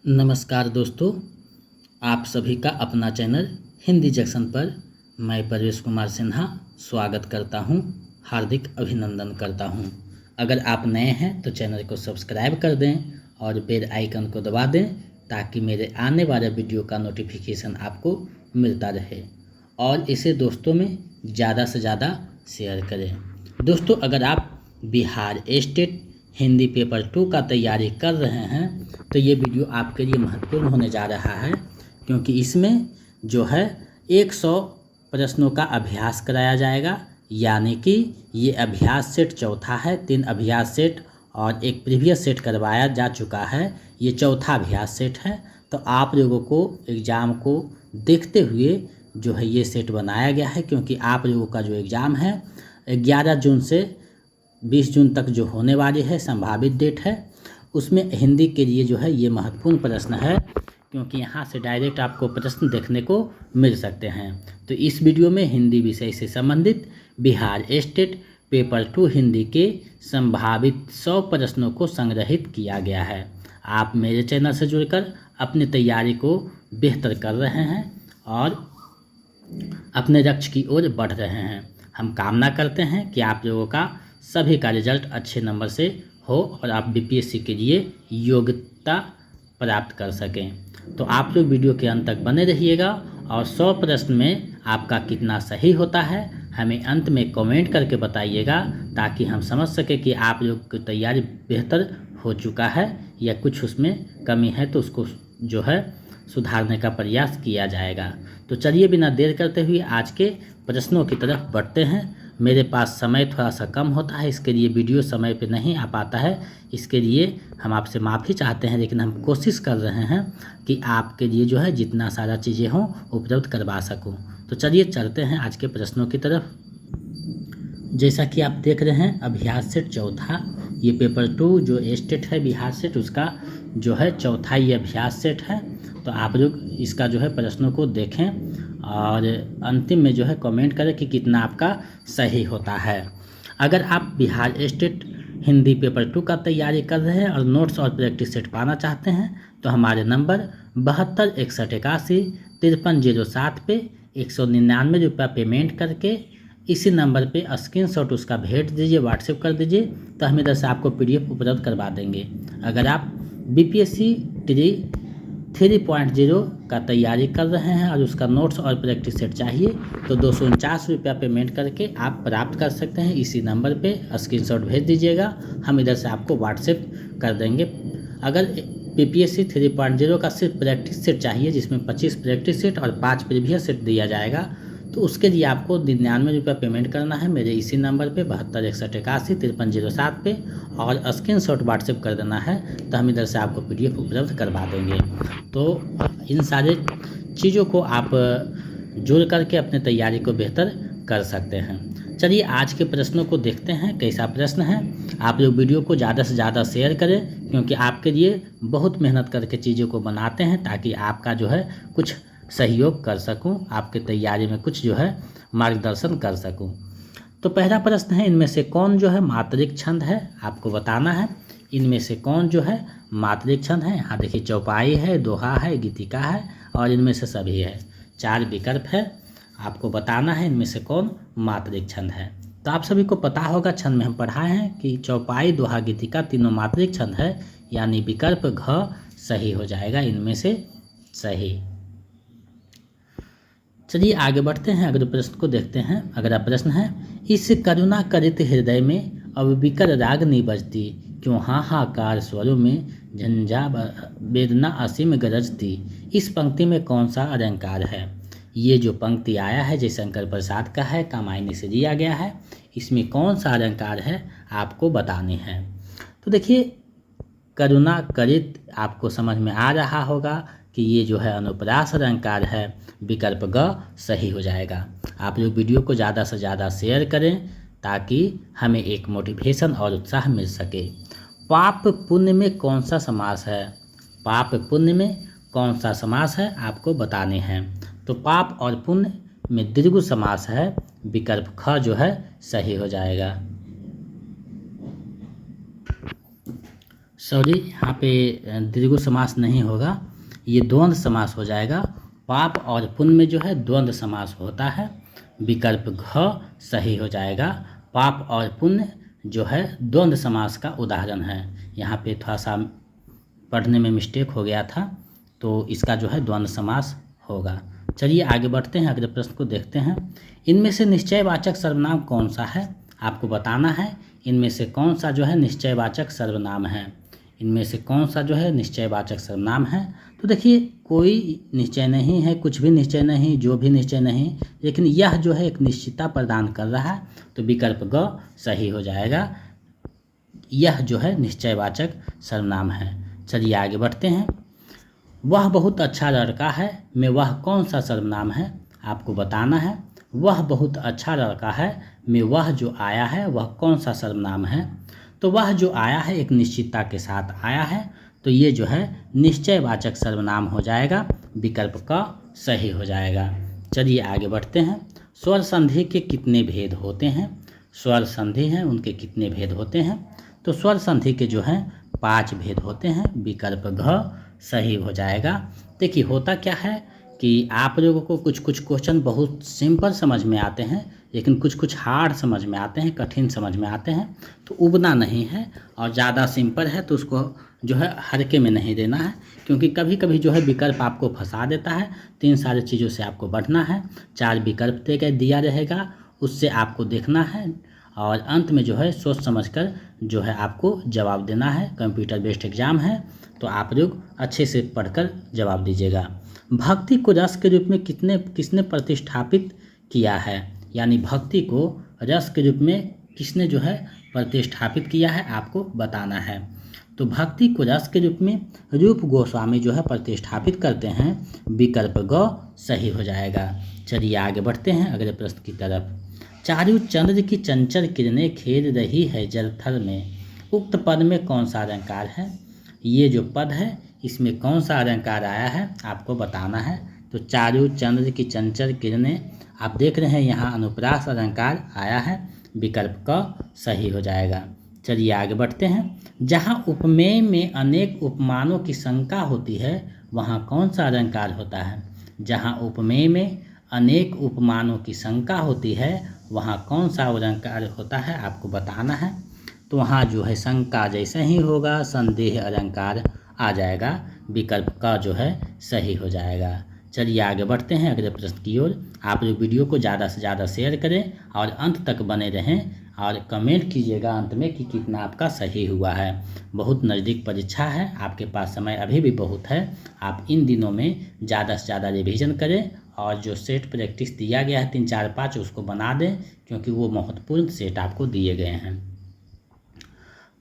नमस्कार दोस्तों, आप सभी का अपना चैनल हिंदी जंक्शन पर मैं परवेश कुमार सिन्हा स्वागत करता हूं, हार्दिक अभिनंदन करता हूं। अगर आप नए हैं तो चैनल को सब्सक्राइब कर दें और बेल आइकन को दबा दें ताकि मेरे आने वाले वीडियो का नोटिफिकेशन आपको मिलता रहे और इसे दोस्तों में ज़्यादा से ज़्यादा शेयर करें। दोस्तों, अगर आप बिहार स्टेट हिंदी पेपर 2 का तैयारी कर रहे हैं तो ये वीडियो आपके लिए महत्वपूर्ण होने जा रहा है, क्योंकि इसमें जो है 100 प्रश्नों का अभ्यास कराया जाएगा। यानी कि ये अभ्यास सेट चौथा है। 3 अभ्यास सेट और एक प्रीवियस सेट करवाया जा चुका है, ये चौथा अभ्यास सेट है। तो आप लोगों को एग्ज़ाम को देखते हुए जो है ये सेट बनाया गया है, क्योंकि आप लोगों का जो एग्ज़ाम है 11 जून से 20 जून तक जो होने वाली है, संभावित डेट है, उसमें हिंदी के लिए जो है ये महत्वपूर्ण प्रश्न है, क्योंकि यहाँ से डायरेक्ट आपको प्रश्न देखने को मिल सकते हैं। तो इस वीडियो में हिंदी विषय से संबंधित बिहार स्टेट पेपर 2 हिंदी के संभावित 100 प्रश्नों को संग्रहित किया गया है। आप मेरे चैनल से जुड़कर अपनी तैयारी को बेहतर कर रहे हैं और अपने लक्ष्य की ओर बढ़ रहे हैं। हम कामना करते हैं कि आप लोगों का सभी का रिजल्ट अच्छे नंबर से हो और आप बीपीएससी के लिए योग्यता प्राप्त कर सकें। तो आप लोग वीडियो के अंत तक बने रहिएगा और 100 प्रश्न में आपका कितना सही होता है हमें अंत में कमेंट करके बताइएगा, ताकि हम समझ सकें कि आप लोग की तैयारी बेहतर हो चुका है या कुछ उसमें कमी है तो उसको जो है सुधारने का प्रयास किया जाएगा। तो चलिए बिना देर करते हुए आज के प्रश्नों की तरफ बढ़ते हैं। मेरे पास समय थोड़ा सा कम होता है, इसके लिए वीडियो समय पे नहीं आ पाता है। इसके लिए हम आपसे माफ़ी चाहते हैं, लेकिन हम कोशिश कर रहे हैं कि आपके लिए जो है जितना सारा चीज़ें हों उपलब्ध करवा सकूं। तो चलिए चलते हैं आज के प्रश्नों की तरफ। जैसा कि आप देख रहे हैं अभ्यास सेट चौथा, ये पेपर 2 जो स्टेट है बिहार सेट उसका जो है चौथा ये अभ्यास सेट है। तो आप लोग इसका जो है प्रश्नों को देखें और अंतिम में जो है कमेंट करें कि कितना आपका सही होता है। अगर आप बिहार स्टेट हिंदी पेपर 2 का तैयारी कर रहे हैं और नोट्स और प्रैक्टिस सेट पाना चाहते हैं तो हमारे नंबर 72 61 81 53 07 पे 199 रुपया पेमेंट करके इसी नंबर पे स्क्रीनशॉट उसका भेज दीजिए, व्हाट्सएप कर दीजिए, तो हम इधर से आपको PDF उपलब्ध करवा देंगे। अगर आप BPSC 3.0 का तैयारी कर रहे हैं और उसका नोट्स और प्रैक्टिस सेट चाहिए तो 249 रुपया पेमेंट करके आप प्राप्त कर सकते हैं। इसी नंबर पे स्क्रीनशॉट भेज दीजिएगा, हम इधर से आपको व्हाट्सएप कर देंगे। अगर BPSC 3.0 का सिर्फ प्रैक्टिस सेट चाहिए, जिसमें 25 प्रैक्टिस सेट और 5 प्रीवियस सेट दिया जाएगा, तो उसके लिए आपको 99 रुपया पेमेंट करना है मेरे इसी नंबर पे 72 61 81 53 07 पे और स्क्रीनशॉट व्हाट्सएप कर देना है, तो हम इधर से आपको PDF उपलब्ध करवा देंगे। तो इन सारे चीज़ों को आप जोड़ करके अपने तैयारी को बेहतर कर सकते हैं। चलिए आज के प्रश्नों को देखते हैं कैसा प्रश्न है। आप लोग वीडियो को ज़्यादा से ज़्यादा शेयर करें, क्योंकि आपके लिए बहुत मेहनत करके चीज़ों को बनाते हैं ताकि आपका जो है कुछ सहयोग कर सकूं, आपके तैयारी में कुछ जो है मार्गदर्शन कर सकूं। तो पहला प्रश्न है, इनमें से कौन जो है मात्रिक छंद है, आपको बताना है इनमें से कौन जो है मात्रिक छंद है। यहाँ देखिए चौपाई है, दोहा है, गीतिका है और इनमें से सभी है। 4 विकल्प है, आपको बताना है इनमें से कौन मात्रिक छंद है। तो आप सभी को पता होगा, छंद में हम पढ़ाए हैं कि चौपाई, दोहा, गीतिका तीनों मात्रिक छंद है, यानी विकल्प घ सही हो जाएगा इनमें से सही। चलिए आगे बढ़ते हैं, अगले प्रश्न को देखते हैं। अगला प्रश्न है, इस करुणा करित हृदय में अब विकल रागनी बजती, क्यों हाहाकार स्वरों में झंझा वेदना असीम गरजती। इस पंक्ति में कौन सा अलंकार है। ये जो पंक्ति आया है जयशंकर प्रसाद का है, कामायनी से दिया गया है, इसमें कौन सा अलंकार है आपको बताने हैं। तो देखिए करुणा करित आपको समझ में आ रहा होगा कि ये जो है अनुप्रास अलंकार है, विकल्प ग सही हो जाएगा। आप लोग वीडियो को ज़्यादा से ज़्यादा शेयर करें ताकि हमें एक मोटिवेशन और उत्साह मिल सके। पाप पुण्य में कौन सा समास है, पाप पुण्य में कौन सा समास है आपको बताने हैं। तो पाप और पुण्य में दीर्घ समास है, विकल्प ख जो है सही हो जाएगा। सॉरी, यहाँ पे द्विगु समास नहीं होगा, ये द्वंद्व समास हो जाएगा। पाप और पुण्य में जो है द्वंद्व समास होता है। विकल्प घ सही हो जाएगा। पाप और पुण्य जो है द्वंद्व समास का उदाहरण है। यहाँ पे थोड़ा सा पढ़ने में मिस्टेक हो गया था, तो इसका जो है द्वंद्व समास होगा। चलिए आगे बढ़ते हैं, अगले प्रश्न को देखते हैं। इनमें से निश्चयवाचक सर्वनाम कौन सा है, आपको बताना है। इनमें से कौन सा जो है निश्चयवाचक सर्वनाम है, इनमें से कौन सा जो है निश्चयवाचक सर्वनाम है। तो देखिए, कोई निश्चय नहीं है, कुछ भी निश्चय नहीं, जो भी निश्चय नहीं, लेकिन यह जो है एक निश्चितता प्रदान कर रहा है, तो विकल्प ग सही हो जाएगा। यह जो है निश्चयवाचक सर्वनाम है। चलिए आगे बढ़ते हैं। वह बहुत अच्छा लड़का है में वह कौन सा सर्वनाम है, आपको बताना है। वह बहुत अच्छा लड़का है में वह जो आया है वह कौन सा सर्वनाम है। तो वह जो आया है एक निश्चितता के साथ आया है, तो ये जो है निश्चयवाचक सर्वनाम हो जाएगा। विकल्प का सही हो जाएगा। चलिए आगे बढ़ते हैं। स्वर संधि के कितने भेद होते हैं, स्वर संधि हैं उनके कितने भेद होते हैं। तो स्वर संधि के जो हैं 5 भेद होते हैं। विकल्प घ सही हो जाएगा। देखिए, होता क्या है कि आप लोगों को कुछ कुछ क्वेश्चन बहुत सिंपल समझ में आते हैं, लेकिन कुछ कुछ हार्ड समझ में आते हैं, कठिन समझ में आते हैं। तो उबना नहीं है, और ज़्यादा सिंपल है तो उसको जो है हल्के में नहीं देना है, क्योंकि कभी कभी जो है विकल्प आपको फंसा देता है। 3 सारी चीज़ों से आपको बढ़ना है। 4 विकल्प दिया रहेगा, उससे आपको देखना है, और अंत में जो है सोच समझकर जो है आपको जवाब देना है। कंप्यूटर बेस्ड एग्जाम है, तो आप लोग अच्छे से पढ़कर जवाब दीजिएगा। भक्ति को रस के रूप में किसने प्रतिष्ठापित किया है, यानी भक्ति को रस के रूप में किसने जो है प्रतिष्ठापित किया है, आपको बताना है। तो भक्ति को रस के रूप में रूप गोस्वामी जो है प्रतिष्ठापित करते हैं। विकल्प ग सही हो जाएगा। चलिए आगे बढ़ते हैं अगले प्रश्न की तरफ। चारु चंद्र की चंचल किरणें खेल रही है जलथल में, उक्त पद में कौन सा अलंकार है। ये जो पद है इसमें कौन सा अलंकार आया है, आपको बताना है। तो चारु चंद्र की चंचल किरणें, आप देख रहे हैं यहाँ अनुप्रास अलंकार आया है। विकल्प क सही हो जाएगा। चलिए आगे बढ़ते हैं। जहाँ उपमेय में अनेक उपमानों की शंका होती है, वहाँ कौन सा अलंकार होता है। जहाँ उपमेय में अनेक उपमानों की शंका होती है, वहाँ कौन सा अलंकार होता है, आपको बताना है। तो वहाँ जो है शंका जैसे ही होगा संदेह अलंकार आ जाएगा। विकल्प का जो है सही हो जाएगा। चलिए आगे बढ़ते हैं अगले प्रश्न की ओर। आप लोग वीडियो को ज़्यादा से ज़्यादा शेयर करें और अंत तक बने रहें, और कमेंट कीजिएगा अंत में कि कितना आपका सही हुआ है। बहुत नज़दीक परीक्षा है, आपके पास समय अभी भी बहुत है। आप इन दिनों में ज़्यादा से ज़्यादा रिवीजन करें, और जो सेट प्रैक्टिस दिया गया है 3 4 5 उसको बना दें, क्योंकि वो महत्वपूर्ण सेट आपको दिए गए हैं।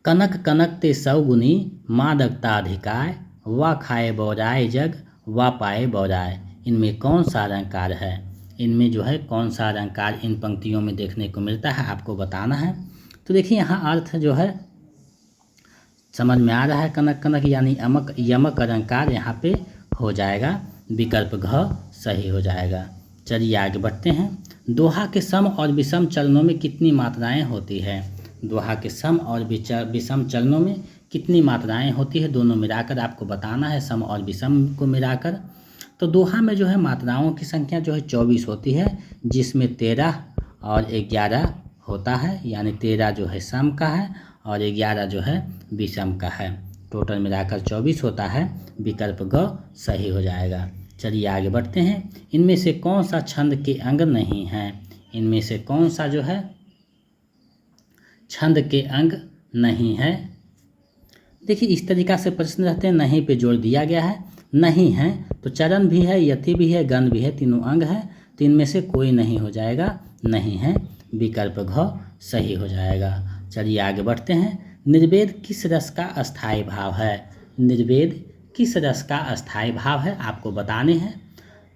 कनक कनक ते सौगुनी मादकता अधिकाय, वा खाए बौराए जग वा पाए बौराए। इनमें कौन सा अलंकार है, इनमें जो है कौन सा अलंकार इन पंक्तियों में देखने को मिलता है, आपको बताना है। तो देखिए यहाँ अर्थ जो है समझ में आ रहा है। कनक कनक यानी अमक यमक अलंकार यहाँ पे हो जाएगा। विकल्प घ सही हो जाएगा। चलिए आगे बढ़ते हैं। दोहा के सम और विषम चरणों में कितनी मात्राएं होती है। दोहा के सम और विषम चरणों में कितनी मात्राएं होती है, दोनों मिलाकर आपको बताना है, सम और विषम को मिलाकर। तो दोहा में जो है मात्राओं की संख्या जो है 24 होती है, जिसमें 13 और 11 होता है, यानी 13 जो है सम का है और 11 जो है विषम का है। टोटल मिलाकर 24 होता है। विकल्प ग सही हो जाएगा। चलिए आगे बढ़ते हैं। इनमें से कौन सा छंद के अंग नहीं है, इनमें से कौन सा जो है छंद के अंग नहीं है। देखिए इस तरीका से प्रश्न रहते हैं, नहीं पे जोड़ दिया गया है। नहीं है तो चरण भी है, यति भी है, गण भी है, तीनों अंग है, तो इनमें से कोई नहीं हो जाएगा, नहीं है। विकल्प घ सही हो जाएगा। चलिए आगे बढ़ते हैं। निर्वेद किस रस का अस्थायी भाव है, निर्वेद किस रस का अस्थायी भाव है, आपको बताने हैं।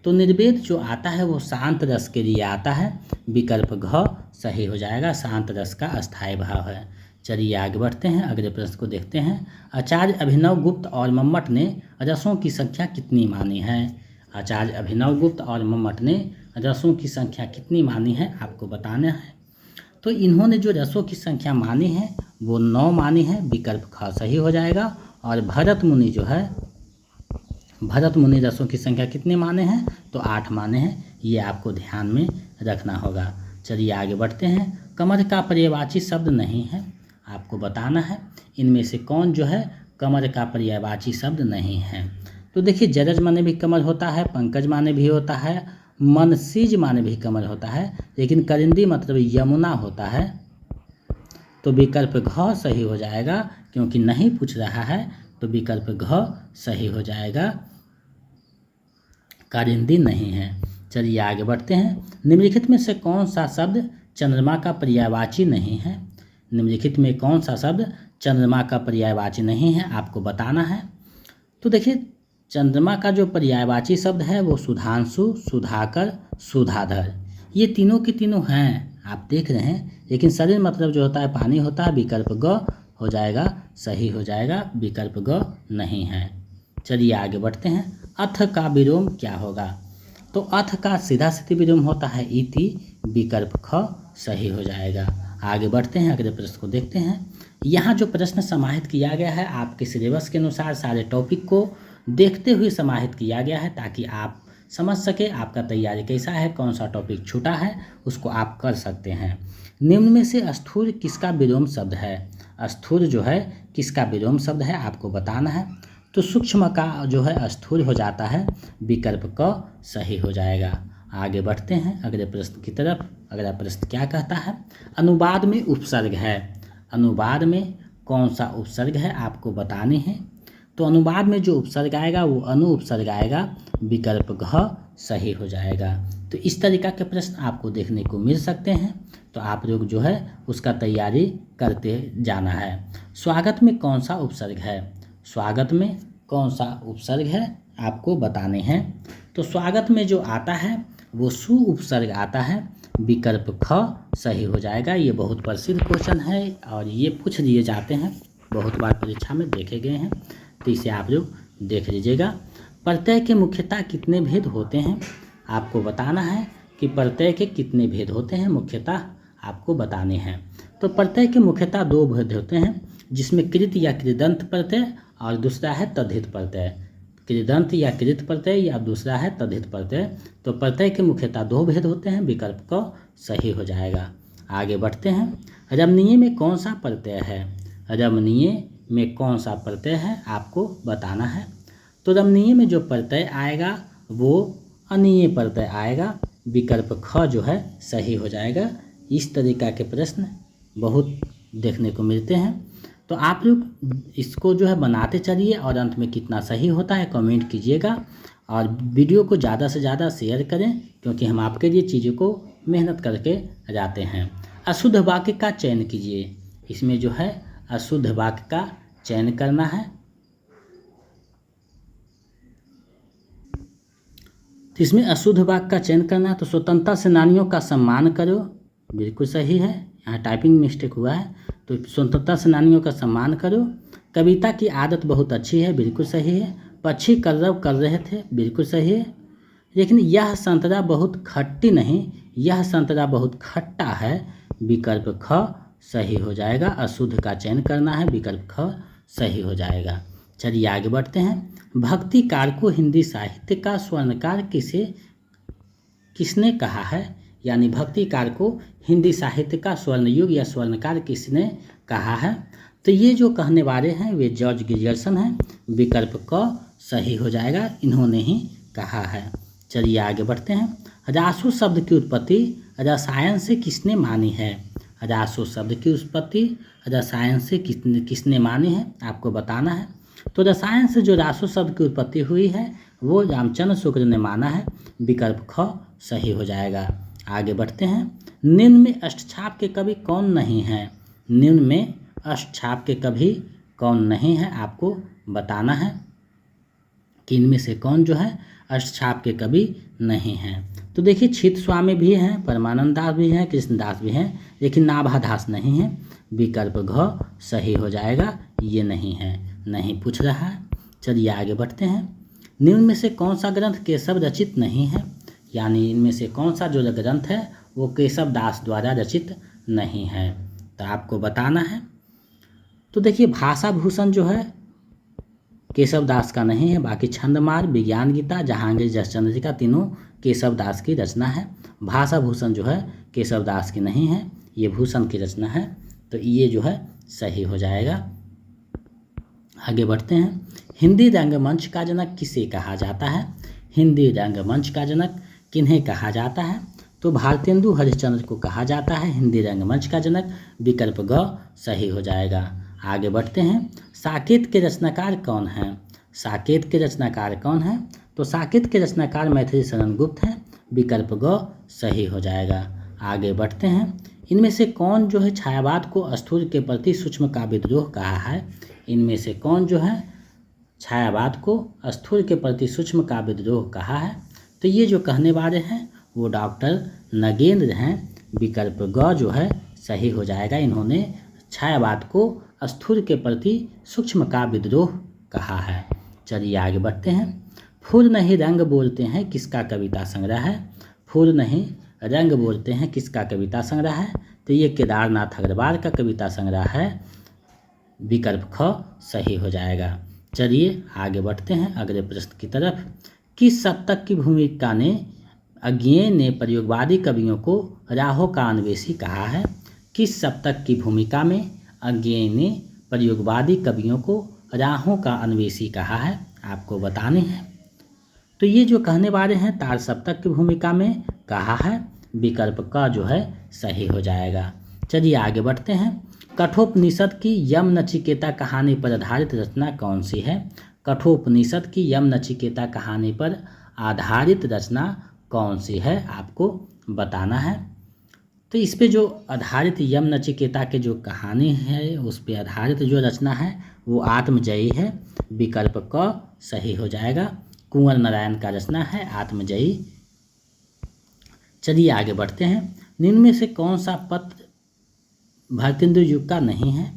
तो निर्वेद जो आता है वो शांत रस के लिए आता है। विकल्प घ सही हो जाएगा, शांत रस का अस्थायी भाव है। चलिए आगे बढ़ते हैं, अगले प्रश्न को देखते हैं। आचार्य अभिनव गुप्त और मम्मट ने रसों की संख्या कितनी मानी है। आचार्य अभिनव गुप्त और मम्मट ने रसों की संख्या कितनी मानी है, आपको बताना है। तो इन्होंने जो रसों की संख्या मानी है वो 9 माने हैं, विकल्प ख सही हो जाएगा। और भरत मुनि जो है, भरत मुनि रसों की संख्या कितने माने हैं, तो 8 माने हैं, ये आपको ध्यान में रखना होगा। चलिए आगे बढ़ते हैं। कमर का पर्यायवाची शब्द नहीं है, आपको बताना है इनमें से कौन जो है कमर का पर्यायवाची शब्द नहीं है। तो देखिए जरज माने भी कमर होता है, पंकज माने भी होता है, मनसीज माने भी कमर होता है, लेकिन करिंदी मतलब यमुना होता है। तो विकल्प घ सही हो जाएगा, क्योंकि नहीं पूछ रहा है तो विकल्प घ सही हो जाएगा, कारिंदी नहीं है। चलिए आगे बढ़ते हैं। निम्नलिखित में से कौन सा शब्द चंद्रमा का पर्यायवाची नहीं है। निम्नलिखित में कौन सा शब्द चंद्रमा का पर्यायवाची नहीं है, आपको बताना है। तो देखिए चंद्रमा का जो पर्यायवाची शब्द है वो सुधांशु, सुधाकर, सुधाधर, ये तीनों के तीनों हैं, आप देख रहे हैं। लेकिन शरीर मतलब जो होता है पानी होता है, विकल्प ग हो जाएगा, सही हो जाएगा, विकल्प ग नहीं है। चलिए आगे बढ़ते हैं। अथ का विलोम क्या होगा। तो अथ का सीधा सीधी विलोम होता है इति, विकल्प ख सही हो जाएगा। आगे बढ़ते हैं, अगले प्रश्न को देखते हैं। यहाँ जो प्रश्न समाहित किया गया है आपके सिलेबस के अनुसार सारे टॉपिक को देखते हुए समाहित किया गया है, ताकि आप समझ सके आपका तैयारी कैसा है, कौन सा टॉपिक छूटा है उसको आप कर सकते हैं। निम्न में से स्थूल किसका विलोम शब्द है। स्थूल जो है किसका विलोम शब्द है, आपको बताना है। तो सूक्ष्म का जो है स्थूल हो जाता है, विकल्प क सही हो जाएगा। आगे बढ़ते हैं अगले प्रश्न की तरफ। अगला प्रश्न क्या कहता है। अनुवाद में उपसर्ग है, अनुवाद में कौन सा उपसर्ग है आपको बताने हैं। तो अनुवाद में जो उपसर्ग आएगा वो अनु उपसर्ग आएगा, विकल्प घ सही हो जाएगा। तो इस तरीका के प्रश्न आपको देखने को मिल सकते हैं, तो आप लोग जो है उसका तैयारी करते जाना है। स्वागत में कौन सा उपसर्ग है, स्वागत में कौन सा उपसर्ग है आपको बताने हैं। तो स्वागत में जो आता है वो सु उपसर्ग आता है, विकल्प ख सही हो जाएगा। ये बहुत प्रसिद्ध क्वेश्चन है और ये पूछ दिए जाते हैं, बहुत बार परीक्षा में देखे गए हैं, तो इसे आप लोग देख लीजिएगा। प्रत्यय के मुख्यतः कितने भेद होते हैं, आपको बताना है कि प्रत्यय के कितने भेद होते हैं, मुख्यतः आपको बताने हैं। तो प्रत्यय के मुख्यतः 2 भेद होते हैं, जिसमें कृत या कृदंत प्रत्यय और दूसरा है तद्धित प्रत्यय। कृदंत या कृत प्रत्यय या दूसरा है तद्धित प्रत्यय। तो प्रत्यय के मुख्यतः 2 भेद होते हैं, विकल्प क सही हो जाएगा। आगे बढ़ते हैं। रमणीय में कौन सा प्रत्यय है, रमणीय में कौन सा प्रत्यय है आपको बताना है। तो रमणीय में जो प्रत्यय आएगा वो अनीय प्रत्यय आएगा, विकल्प ख जो है सही हो जाएगा। इस तरीका के प्रश्न बहुत देखने को मिलते हैं, तो आप लोग इसको जो है बनाते चलिए और अंत में कितना सही होता है कमेंट कीजिएगा। और वीडियो को ज़्यादा से ज़्यादा शेयर करें, क्योंकि हम आपके लिए चीज़ों को मेहनत करके जाते हैं। अशुद्ध वाक्य का चयन कीजिए, इसमें जो है अशुद्ध वाक्य का चयन करना है। तो इसमें अशुद्ध वाक्य का चयन करना है। तो स्वतंत्रता सेनानियों का सम्मान करो, बिल्कुल सही है, यहाँ टाइपिंग मिस्टेक हुआ है। तो स्वतंत्रता सेनानियों का सम्मान करो। कविता की आदत बहुत अच्छी है, बिल्कुल सही है। पक्षी कलरव कर रहे थे, बिल्कुल सही है। लेकिन यह संतरा बहुत खट्टी नहीं, यह संतरा बहुत खट्टा है, विकल्प ख सही हो जाएगा। अशुद्ध का चयन करना है, विकल्प ख सही हो जाएगा। चलिए आगे बढ़ते हैं। भक्तिकार को हिंदी साहित्य का स्वर्णकार किसने कहा है, यानी भक्तिकार को हिंदी साहित्य का स्वर्णयुग या स्वर्णकार किसने कहा है। तो ये जो कहने वाले हैं वे जॉर्ज गियर्सन हैं, विकल्प क सही हो जाएगा, इन्होंने ही कहा है। चलिए आगे बढ़ते हैं। रासु शब्द की उत्पत्ति रसायन से किसने मानी है, रासु शब्द की उत्पत्ति रसायन से किसने मानी है आपको बताना है। तो रसायन से जो रासु शब्द की उत्पत्ति हुई है वो रामचंद्र शुक्ल ने माना है, विकल्प ख सही हो जाएगा। आगे बढ़ते हैं। निम्न में अष्टछाप के कवि कौन नहीं है, निम्न में अष्टछाप के कवि कौन नहीं है आपको बताना है कि इनमें से कौन जो है अष्टछाप के कवि नहीं हैं। तो देखिए चित्त स्वामी भी हैं, परमानंद दास भी हैं, कृष्णदास भी हैं, लेकिन नाभादास नहीं है, विकल्प घ सही हो जाएगा, ये नहीं है, नहीं पूछ रहा है। चलिए आगे बढ़ते हैं। निम्न में से कौन सा ग्रंथ केशव रचित नहीं है, यानी इनमें से कौन सा जो ग्रंथ है वो केशव दास द्वारा रचित नहीं है, तो आपको बताना है। तो देखिए भाषा भूषण जो है केशव दास का नहीं है, बाकी छंदमार, विज्ञान गीता, जहांगीर जसचंद्रिका तीनों केशव दास की रचना है। भाषा भूषण जो है केशव दास की नहीं है, ये भूषण की रचना है, तो ये जो है सही हो जाएगा। आगे बढ़ते हैं। हिंदी रंगमंच का जनक किसे कहा जाता है? हिंदी रंगमंच का जनक किन्हें कहा जाता है? तो भारतेंदु हरिश्चंद्र को कहा जाता है हिंदी रंगमंच का जनक। विकल्प ग सही हो जाएगा। आगे बढ़ते हैं। साकेत के रचनाकार कौन हैं? साकेत के रचनाकार कौन हैं? तो साकेत के रचनाकार मैथिली शरण गुप्त हैं। विकल्प ग सही हो जाएगा। आगे बढ़ते हैं। इनमें से कौन जो है छायावाद को स्थूल के प्रति सूक्ष्म का विद्रोह कहा है? इनमें से कौन जो है छायावाद को स्थूल के प्रति सूक्ष्म का विद्रोह कहा है? तो ये जो कहने वाले हैं वो डॉक्टर नगेंद्र हैं। विकल्प ग जो है सही हो जाएगा। इन्होंने छायावाद को स्थूल के प्रति सूक्ष्म का विद्रोह कहा है। चलिए आगे बढ़ते हैं। फूल नहीं रंग बोलते हैं किसका कविता संग्रह है? फूल नहीं रंग बोलते हैं किसका कविता संग्रह है? तो ये केदारनाथ अग्रवाल का कविता संग्रह है। विकल्प ख सही हो जाएगा। चलिए आगे बढ़ते हैं अगले प्रश्न की तरफ। किस शतक की भूमिका ने अज्ञेय ने प्रयोगवादी कवियों को राहों का अन्वेषी कहा है? किस शतक की भूमिका में अज्ञेय ने प्रयोगवादी कवियों को राहों का अन्वेषी कहा है? आपको बताने हैं। तो ये जो कहने वाले हैं तार सप्तक की भूमिका में कहा है। विकल्प का जो है सही हो जाएगा। चलिए आगे बढ़ते हैं। कठोपनिषद की यम नचिकेता कहानी पर आधारित रचना कौन सी है? कठोपनिषद की यम नचिकेता कहानी पर आधारित रचना कौन सी है? आपको बताना है। तो इस पे जो आधारित यम नचिकेता के जो कहानी है उस पे आधारित जो रचना है वो आत्मजयी है। विकल्प क सही हो जाएगा। कुंवर नारायण का रचना है आत्मजयी। चलिए आगे बढ़ते हैं। निम्न में से कौन सा पत्र भारतेंदु युग का नहीं है?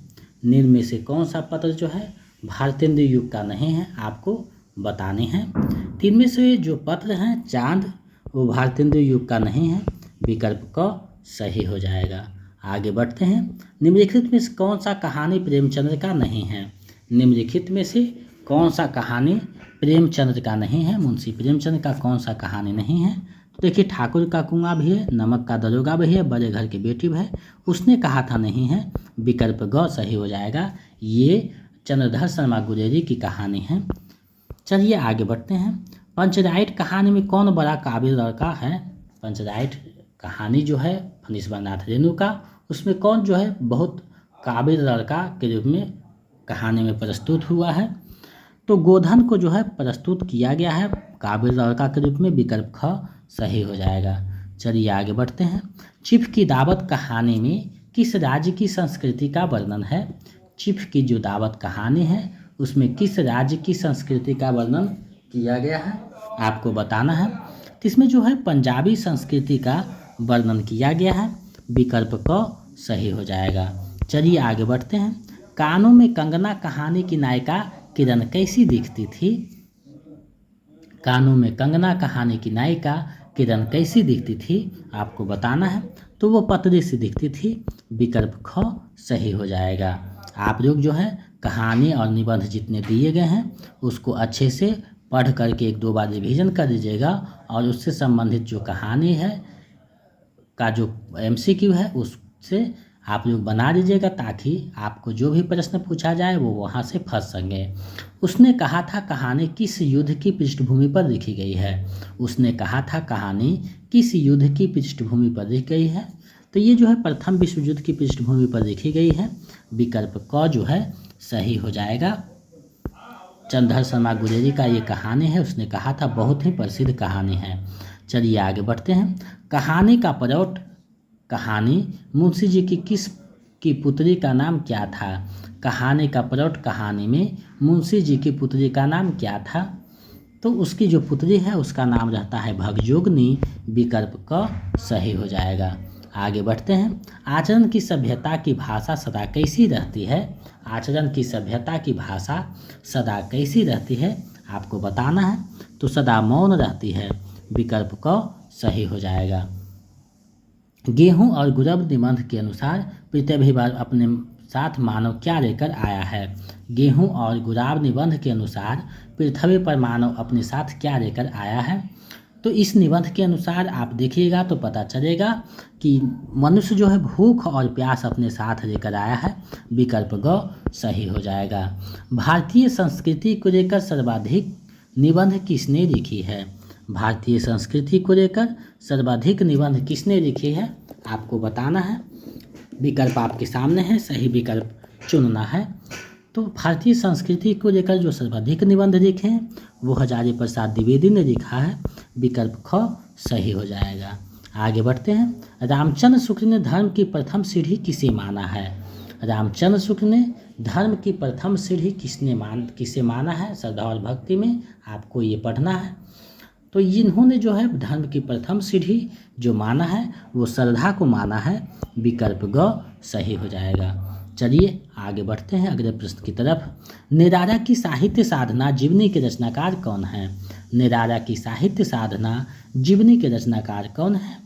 निम्न में से कौन सा पत्र जो है भारतेंदु युग का नहीं है? आपको बताने हैं। तीन में से जो पत्र हैं चांद वो भारतेंदु युग का नहीं है। विकल्प क सही हो जाएगा। आगे बढ़ते हैं। निम्नलिखित में से कौन सा कहानी प्रेमचंद्र का नहीं है? निम्नलिखित में से कौन सा कहानी प्रेमचंद्र का नहीं है? मुंशी प्रेमचंद्र का कौन सा कहानी नहीं है? तो देखिए ठाकुर का कुआं भी है, नमक का दरोगा भी है, बड़े घर की बेटी भी है, उसने कहा था नहीं है। विकल्प ग सही हो जाएगा। ये चंद्रधर शर्मा गुलेरी की कहानी है। चलिए आगे बढ़ते हैं। पंचराइट कहानी में कौन बड़ा काबिल लड़का है? पंचराइट कहानी जो है फणीश्वर नाथ रेणु का, उसमें कौन जो है बहुत काबिल लड़का के रूप में कहानी में प्रस्तुत हुआ है? तो गोधन को जो है प्रस्तुत किया गया है काबिल लड़का के रूप में। विकल्प ख सही हो जाएगा। चलिए आगे बढ़ते हैं। चिफ की दावत कहानी में किस राज्य की संस्कृति का वर्णन है? चिफ की जो दावत कहानी है उसमें किस राज्य की संस्कृति का वर्णन किया गया है? आपको बताना है। तो इसमें जो है पंजाबी संस्कृति का वर्णन किया गया है। विकल्प क सही हो जाएगा। चलिए आगे बढ़ते हैं। कानों में कंगना कहानी की नायिका किरण कैसी दिखती थी? कानों में कंगना कहानी की नायिका किरण कैसी दिखती थी? आपको बताना है। तो वो पतली सी दिखती थी। विकल्प ख सही हो जाएगा। आप लोग जो है कहानी और निबंध जितने दिए गए हैं उसको अच्छे से पढ़ करके एक दो बार रिवीजन कर दीजिएगा और उससे संबंधित जो कहानी है का जो MCQ है उससे आप लोग बना दीजिएगा ताकि आपको जो भी प्रश्न पूछा जाए वो वहाँ से फंस सके। उसने कहा था कहानी किस युद्ध की पृष्ठभूमि पर लिखी गई है? उसने कहा था कहानी किस युद्ध की पृष्ठभूमि पर लिखी गई है? तो ये जो है प्रथम विश्व युद्ध की पृष्ठभूमि पर लिखी गई है। विकल्प क जो है सही हो जाएगा। चंद्रधर शर्मा गुलेरी का ये कहानी है, उसने कहा था बहुत ही प्रसिद्ध कहानी है। चलिए आगे बढ़ते हैं। कहानी का परोट कहानी मुंशी जी की किस की पुत्री का नाम क्या था? कहानी का परोट कहानी में मुंशी जी की पुत्री का नाम क्या था? तो उसकी जो पुत्री है उसका नाम रहता है भगजोगनी। विकल्प क सही हो जाएगा। आगे बढ़ते हैं। आचरण की सभ्यता की भाषा सदा कैसी रहती है? आचरण की सभ्यता की भाषा सदा कैसी रहती है? आपको बताना है। तो सदा मौन रहती है। विकल्प क सही हो जाएगा। गेहूं और गुरब निबंध के अनुसार प्रीति भी बार अपने साथ मानव क्या लेकर आया है। गेहूं और गुलाब निबंध के अनुसार पृथ्वी पर मानव अपने साथ क्या लेकर आया है। तो इस निबंध के अनुसार आप देखिएगा तो पता चलेगा कि मनुष्य जो है भूख और प्यास अपने साथ लेकर आया है। विकल्प ग सही हो जाएगा। भारतीय संस्कृति को लेकर सर्वाधिक निबंध किसने लिखी है। भारतीय संस्कृति को लेकर सर्वाधिक निबंध किसने लिखी है, आपको बताना है। विकल्प आपके सामने है, सही विकल्प चुनना है। तो भारतीय संस्कृति को लेकर जो सर्वाधिक निबंध लिखे हैं वो हजारी प्रसाद द्विवेदी ने लिखा है। विकल्प ख सही हो जाएगा। आगे बढ़ते हैं। रामचंद्र शुक्ल ने धर्म की प्रथम सीढ़ी किसे माना है। रामचंद्र शुक्ल ने धर्म की प्रथम सीढ़ी किसे माना है। श्रद्धा और भक्ति में आपको ये पढ़ना है। तो इन्होंने जो है धर्म की प्रथम सीढ़ी जो माना है वो श्रद्धा को माना है। विकल्प ग सही हो जाएगा। चलिए आगे बढ़ते हैं अगले प्रश्न की तरफ। निराला की साहित्य साधना जीवनी के रचनाकार कौन है। निराला की साहित्य साधना जीवनी के रचनाकार कौन है।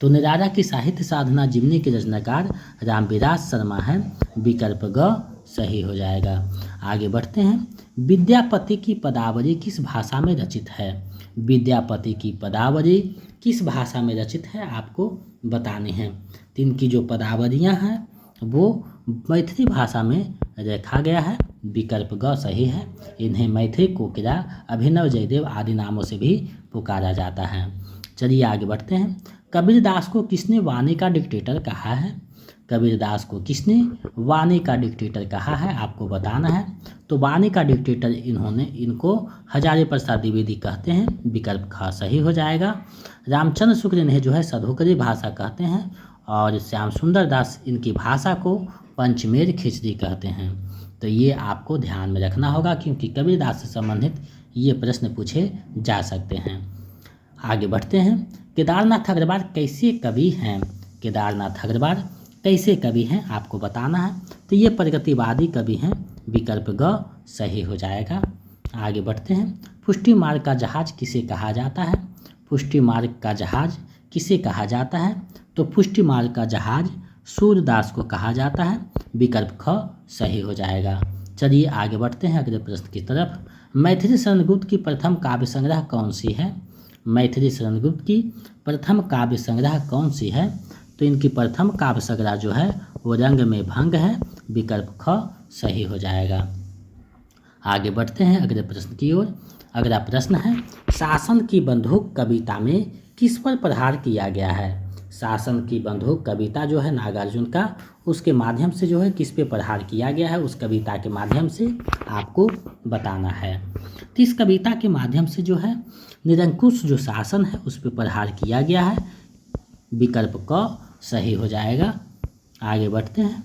तो निराला की साहित्य साधना जीवनी के रचनाकार रामविलास शर्मा है। विकल्प ग सही हो जाएगा। आगे बढ़ते हैं। विद्यापति की पदावली किस भाषा में रचित है। विद्यापति की पदावली किस भाषा में रचित है, आपको बतानी है। तो इनकी जो पदावलियाँ हैं वो मैथिली भाषा में लिखा गया है। विकल्प ग सही है। इन्हें मैथिली कोकिला, अभिनव जयदेव आदि नामों से भी पुकारा जाता है। चलिए आगे बढ़ते हैं। कबीरदास को किसने वाणी का डिक्टेटर कहा है। कबीरदास को किसने वाणी का डिक्टेटर कहा है, आपको बताना है। तो वाणी का डिक्टेटर इनको हजारी प्रसाद द्विवेदी कहते हैं। विकल्प ख सही हो जाएगा। रामचंद्र शुक्ल इन्हें जो है सधोकरी भाषा कहते हैं और श्याम सुंदर दास इनकी भाषा को पंचमेर खिचड़ी कहते हैं। तो ये आपको ध्यान में रखना होगा क्योंकि कबीरदास से संबंधित ये प्रश्न पूछे जा सकते हैं। आगे बढ़ते हैं। केदारनाथ अग्रवाल कैसे कवि हैं। केदारनाथ अग्रवाल कैसे कवि हैं, आपको बताना है। तो ये प्रगतिवादी कवि हैं। विकल्प ग सही हो जाएगा। आगे बढ़ते हैं। पुष्टि मार्ग का जहाज किसे कहा जाता है। पुष्टि मार्ग का जहाज किसे कहा जाता है। तो पुष्टि मार्ग का जहाज सूरदास को कहा जाता है। विकल्प ख सही हो जाएगा। चलिए आगे बढ़ते हैं अगले प्रश्न की तरफ। मैथिली शरण गुप्त की प्रथम काव्य संग्रह कौन सी है। मैथिली शरण गुप्त की प्रथम काव्य संग्रह कौन सी है। तो इनकी प्रथम काव्य संग्रह जो है वो रंग में भंग है। विकल्प ख सही हो जाएगा। आगे बढ़ते हैं अगले प्रश्न की ओर। अगला प्रश्न है, शासन की बंदूक कविता में किस पर प्रहार किया गया है। शासन की बंदूक कविता जो है नागार्जुन का, उसके माध्यम से जो है किस पे प्रहार किया गया है, उस कविता के माध्यम से आपको बताना है। तो इस कविता के माध्यम से जो है निरंकुश जो शासन है उस पर प्रहार किया गया है। विकल्प क सही हो जाएगा। आगे बढ़ते हैं।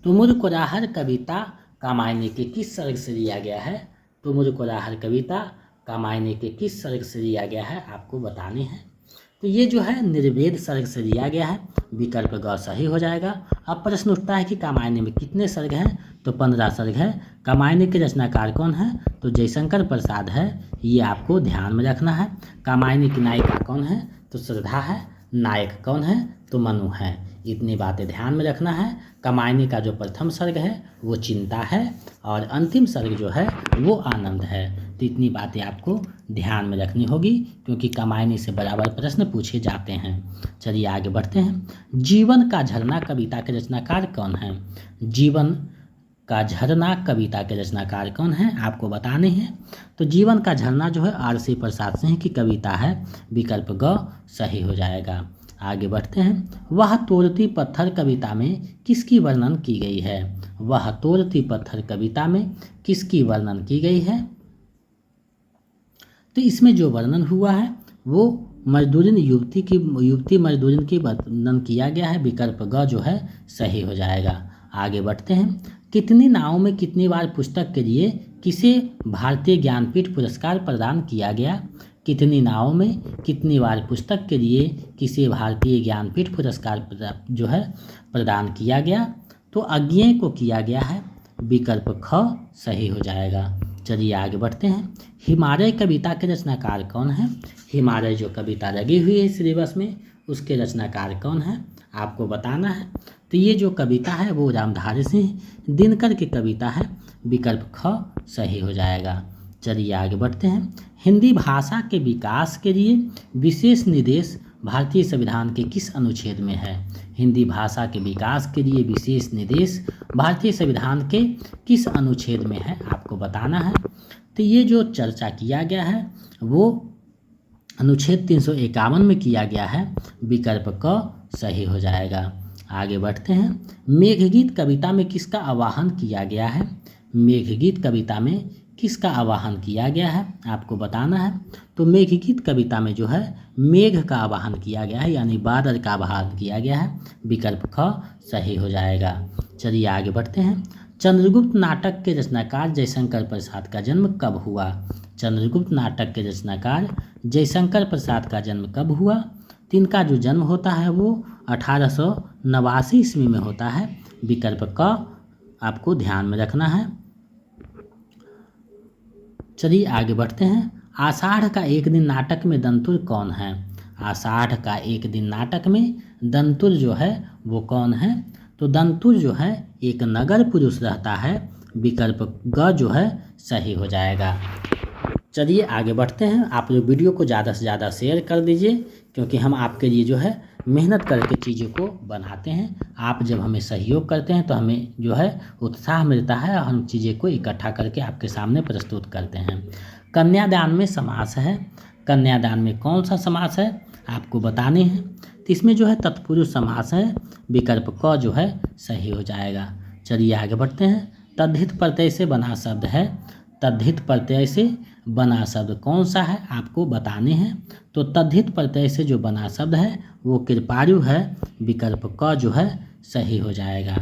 तुमुर कोलाहल कविता कामायनी के किस सर्ग से लिया गया है। तुमुर कोलाहल कविता कामायनी के किस सर्ग से लिया गया है, आपको बतानी है। तो ये जो है निर्वेद सर्ग से लिया गया है। विकल्प ग सही हो जाएगा। अब प्रश्न उठता है कि कामायनी में कितने सर्ग हैं। तो 15 सर्ग है। कामायनी के रचनाकार कौन है। तो जयशंकर प्रसाद है। ये आपको ध्यान में रखना है। कामायनी की नायिका कौन है। तो श्रद्धा है। नायक कौन है। तो मनु है। इतनी बातें ध्यान में रखना है। कामायनी का जो प्रथम सर्ग है वो चिंता है और अंतिम सर्ग जो है वो आनंद है। तो इतनी बातें आपको ध्यान में रखनी होगी क्योंकि कामायनी से बराबर प्रश्न पूछे जाते हैं। चलिए आगे बढ़ते हैं। जीवन का झरना कविता के रचनाकार कौन है। जीवन का झरना कविता के रचनाकार कौन है, आपको बताने हैं। तो जीवन का झरना जो है आर.सी. प्रसाद सिंह की कविता है। विकल्प ग सही हो जाएगा। आगे बढ़ते हैं। वह तोड़ती पत्थर कविता में किसकी वर्णन की गई है। वह तोड़ती पत्थर कविता में किसकी वर्णन की गई है। तो इसमें जो वर्णन हुआ है वो मजदूरिन युवती मजदूरिन की वर्णन किया गया है। विकल्प ग जो है सही हो जाएगा। आगे बढ़ते हैं। कितनी नावों में कितनी बार पुस्तक के लिए किसे भारतीय ज्ञानपीठ पुरस्कार प्रदान किया गया। कितनी नावों में कितनी बार पुस्तक के लिए किसे भारतीय ज्ञानपीठ पुरस्कार जो है प्रदान किया गया। तो अज्ञेय को किया गया है। विकल्प ख सही हो जाएगा। चलिए आगे बढ़ते हैं। हिमालय कविता के रचनाकार कौन है। हिमालय जो कविता लगी हुई है सिलेबस में उसके रचनाकार कौन है, आपको बताना है। तो ये जो कविता है वो रामधारी सिंह दिनकर की कविता है, विकल्प ख सही हो जाएगा। चलिए आगे बढ़ते हैं। हिंदी भाषा के विकास के लिए विशेष निर्देश भारतीय संविधान के किस अनुच्छेद में है? हिंदी भाषा के विकास के लिए विशेष निर्देश भारतीय संविधान के किस अनुच्छेद में है, आपको बताना है। तो ये जो चर्चा किया गया है वो अनुच्छेद 351 में किया गया है, विकल्प क सही हो जाएगा। आगे बढ़ते हैं। मेघगीत कविता में किसका आवाहन किया गया है? मेघगीत कविता में किसका आवाहन किया गया है, आपको बताना है। तो मेघगीत कविता में जो है मेघ का आवाहन किया गया है, यानी बादल का आवाहन किया गया है, विकल्प ख सही हो जाएगा। चलिए आगे बढ़ते हैं। चंद्रगुप्त नाटक के रचनाकार जयशंकर प्रसाद का जन्म कब हुआ? चंद्रगुप्त नाटक के रचनाकार जयशंकर प्रसाद का जन्म कब हुआ? तो इनका जो जन्म होता है वो 1889 ईस्वी में होता है, विकल्प क आपको ध्यान में रखना है। चलिए आगे बढ़ते हैं। आषाढ़ का एक दिन नाटक में दंतुर कौन है? आषाढ़ का एक दिन नाटक में दंतुर जो है वो कौन है? तो दंतुर जो है एक नगर पुरुष रहता है, विकल्प ग जो है सही हो जाएगा। चलिए आगे बढ़ते हैं। आप लोग वीडियो को ज़्यादा से ज़्यादा शेयर कर दीजिए, क्योंकि हम आपके लिए जो है मेहनत करके चीज़ों को बनाते हैं। आप जब हमें सहयोग करते हैं तो हमें जो है उत्साह मिलता है और हम चीज़ें को इकट्ठा करके आपके सामने प्रस्तुत करते हैं। कन्यादान में समास है, कन्यादान में कौन सा समास है आपको बताने हैं। तो इसमें जो है तत्पुरुष समास है, विकल्प क जो है सही हो जाएगा। चलिए आगे बढ़ते हैं। तद्धित प्रत्यय से बना शब्द है, तद्धित प्रत्यय से बना शब्द कौन सा है आपको बताने हैं। तो तद्धित प्रत्यय से जो बना शब्द है वो कृपारु है, विकल्प क जो है सही हो जाएगा।